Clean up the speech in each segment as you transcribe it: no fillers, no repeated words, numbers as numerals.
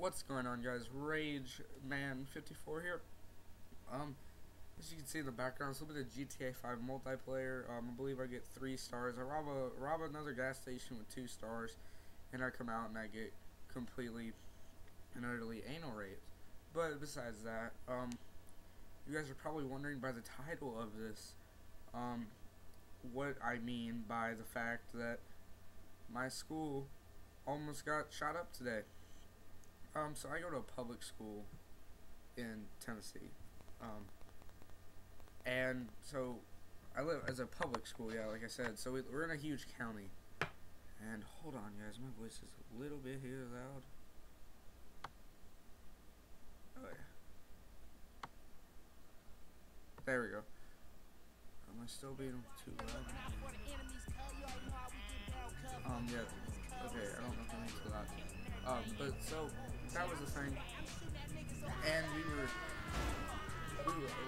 What's going on, guys? Rage Man 54 here. As you can see in the background, it's a little bit of GTA 5 multiplayer. I believe I get 3 stars. I rob another gas station with 2 stars, and I come out and I get completely and utterly anal raped. But besides that, you guys are probably wondering by the title of this, what I mean by the fact that my school almost got shot up today. So I go to a public school in Tennessee, and so I live as a public school, yeah, like I said, so we're in a huge county, and hold on, guys, my voice is a little bit here loud. Oh, yeah. There we go. Am I still being too loud? Yeah, okay, I don't know if I'm being too loud. But so, that was the thing, and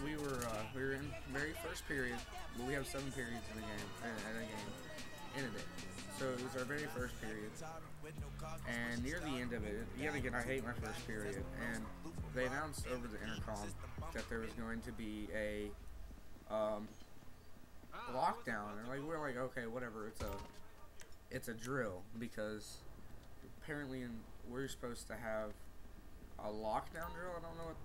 we were in very first period, but we have 7 periods in a day. So it was our very first period, and near the end of it, yet again, I hate my first period, and they announced over the intercom that there was going to be a lockdown, and we're like, okay, whatever, it's a drill, because apparently we're supposed to have a lockdown drill.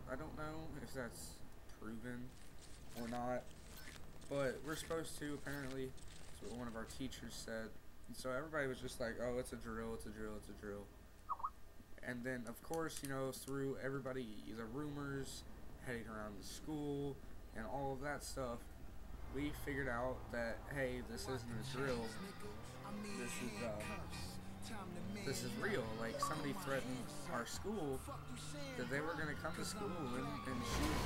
I don't know if that's proven or not, but we're supposed to, apparently. That's what one of our teachers said. And so everybody was just like, oh, it's a drill, it's a drill, it's a drill. And then, of course, you know, through everybody, the rumors heading around the school and all of that stuff, we figured out that, hey, this isn't a drill. This is real. Like, somebody threatened our school that they were going to come to school and shoot,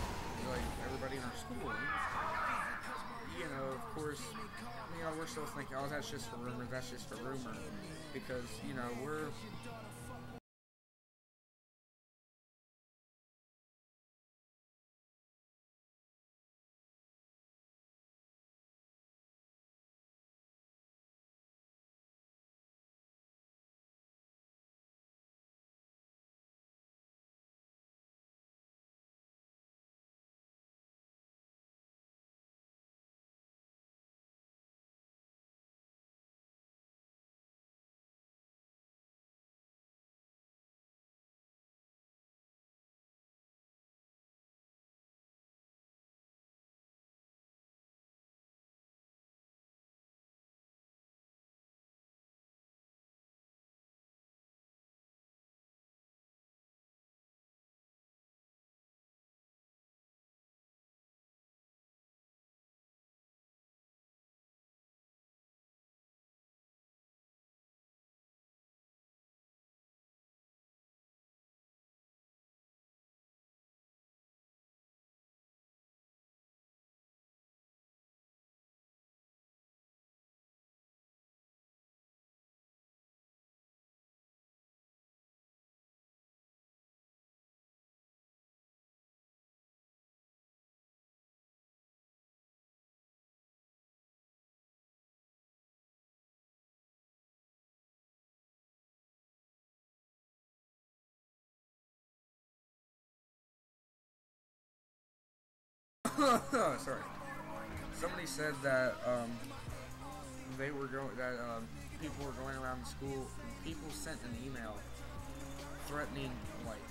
like, everybody in our school. You know, of course, you know, we're still thinking, oh, that's just a rumor, because, you know, we're... Sorry. Somebody said that people were going around the school. People sent an email threatening like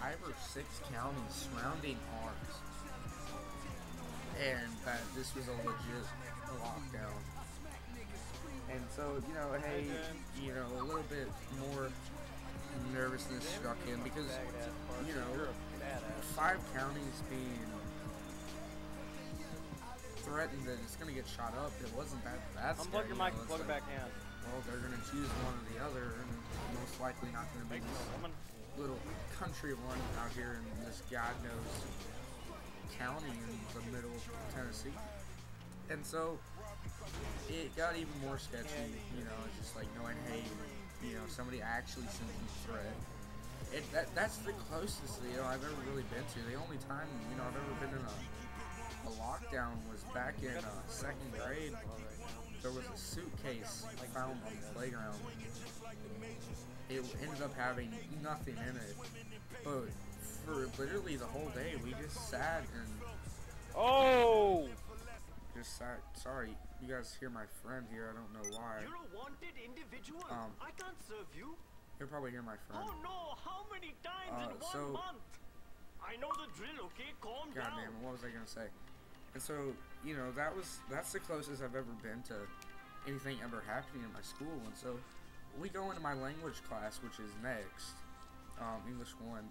5 or 6 counties surrounding ours, and that this was a legit lockdown. And so, you know, hey, you know, a little bit more nervousness struck in because, you know, 5 counties being threatened that it's gonna get shot up. It wasn't that Unplug your mic and plug it back in. Well, they're gonna choose one or the other, and most likely not gonna be this little country one out here in this God knows county in the middle of Tennessee. And so it got even more sketchy. You know, it's just like knowing, hey, you know, somebody actually sent me a threat. That's the closest, you know, I've ever really been to. The only time, you know, I've ever been in a lockdown was back in 2nd grade. There was a suitcase found on the playground, it ended up having nothing in it. But for literally the whole day, we just sat and Oh! just sat. Sorry, you guys hear my friend here. I don't know why. You're a wanted individual. I can't serve you. You'll probably hear my friend. Oh no! How many times in so- 1 month? I know the drill. Okay, calm God down. damn it, what was I gonna say? And so, you know, that's the closest I've ever been to anything ever happening in my school. And so, we go into my language class, which is next, English 1.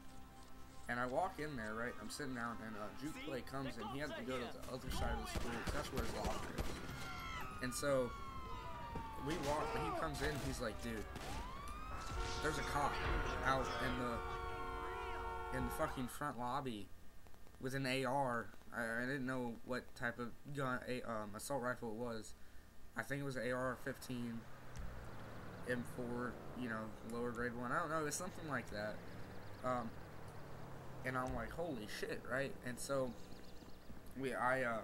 And I walk in there, right? I'm sitting down, and Juke Clay comes in. He has to go to the other side of the school, 'cause that's where his locker is. And so, we walk, and he comes in, he's like, dude, there's a cop out in the fucking front lobby with an AR. I didn't know what type of gun, assault rifle it was. I think it was an AR-15 M4, you know, lower grade one. I don't know, it's something like that. And I'm like, holy shit, right? And so I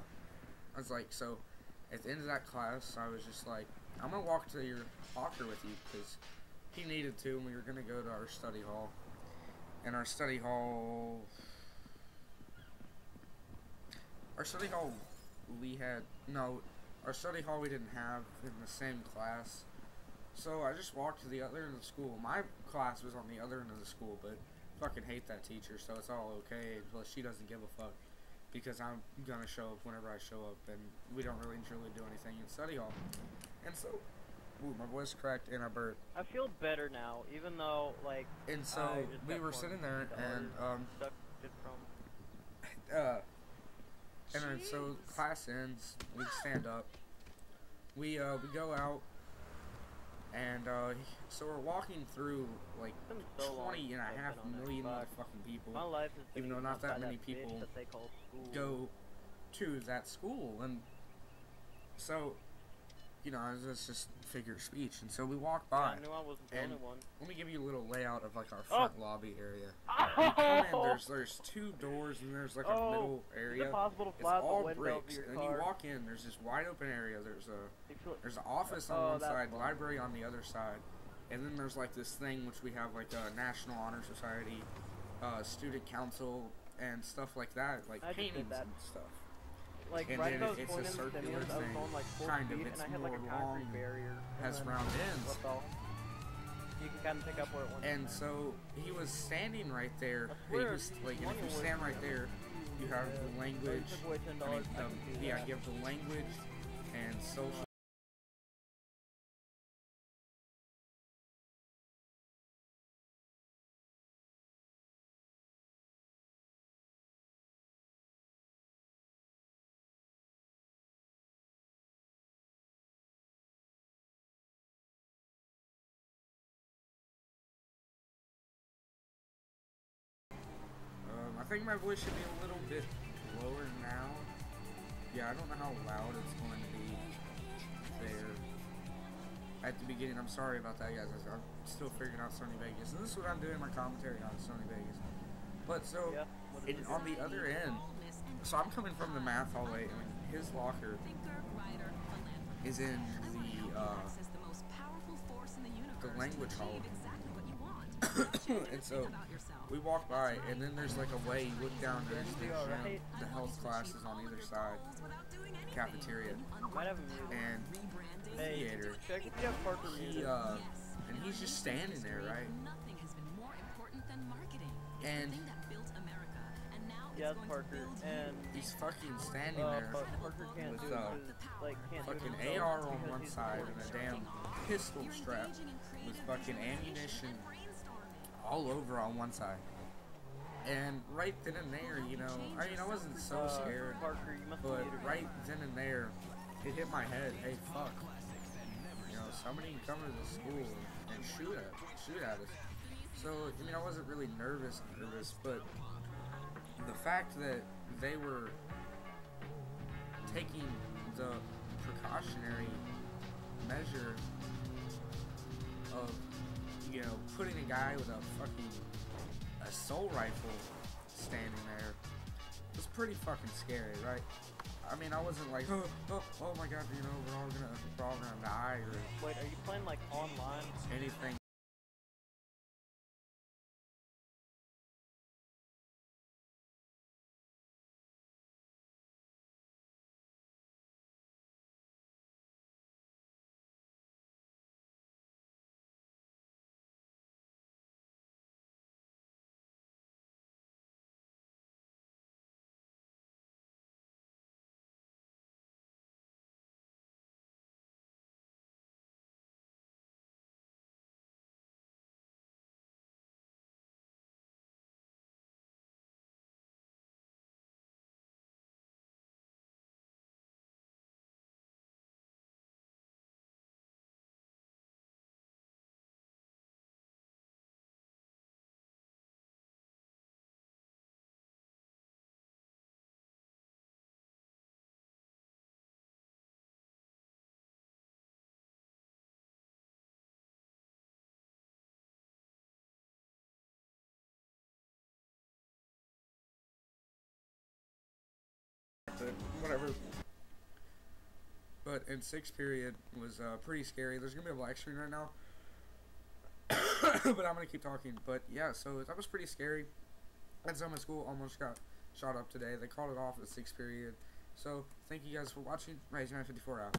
was like, so at the end of that class, I was just like, I'm gonna walk to your locker with you, because he needed to, and we were gonna go to our study hall. And our study hall, we didn't have in the same class. So I just walked to the other end of the school. My class was on the other end of the school, but fucking hate that teacher, so it's all okay. Plus, she doesn't give a fuck, because I'm gonna show up whenever I show up, and we don't really truly do anything in study hall. And so, ooh, my voice cracked and I burped. I feel better now, even though, like, And so, we were sitting there, and, and then so class ends, we stand up, we go out, and, so we're walking through, like, 20.5 million motherfucking people, my life is even though not that many bitch people that they call school. go to that school. And so, you know, it's just figure of speech. And so we walk Yeah, by, I knew I wasn't the and only one. let me give you a little layout of, like, our front lobby area. You come in, there's 2 doors, and there's, like, a middle Is area. it possible to It's fly out the all window bricks, of your and car? you walk in, there's this wide open area, there's an office on Oh, one that's side, fun. library on the other side, and then there's, like, this thing which we have, like, a National Honor Society, student council, and stuff like that, like I just did paintings that. and stuff. Like, And right then as I was it's going a in the circular stimulus, I was thing, going like 4 kind of, feet, it's and I had like a more concrete long, barrier. has and then round ends. flipped off. You can kind of pick up where it went. And so he was standing right there. He weird. was like, and if you stand right there, you have the language. took away $10, I can do Yeah, that. you have the language and social. I think my voice should be a little bit lower now. Yeah, I don't know how loud it's going to be there at the beginning. I'm sorry about that, guys. I'm still figuring out Sony Vegas. And this is what I'm doing my commentary on Sony Vegas. But so, Yeah, what is it? on the other end, so I'm coming from the math hallway, and his locker is in the language hall. And so we walk by, and then there's like a way you look down, there's the gym, the health classes on either side, cafeteria, Might have a music. and Hey, theater. check if you have Parker music. And he's just standing there, right? And Yes, Parker. And he's fucking standing there Parker can't with do it 'cause, like, can't do it fucking himself AR on because one he's side a and a damn pistol strap with fucking ammunition all over on one side. And right then and there, you know, I mean, I wasn't so scared, Parker, you must but be muted. right then and there, it hit my head. Hey, fuck! You know, somebody can come to the school and shoot at us. So, I mean, I wasn't really nervous, but the fact that they were taking the precautionary measure of, you know, putting a guy with a fucking assault rifle standing there was pretty fucking scary, right? I mean, I wasn't like, oh my god, you know, we're all gonna die or Wait, are you playing like online? anything it. Whatever. But in sixth period was pretty scary. There's gonna be a black screen right now, but I'm gonna keep talking. But yeah, so that was pretty scary. And so my school almost got shot up today. They called it off at sixth period. So thank you guys for watching. RageMan54 out.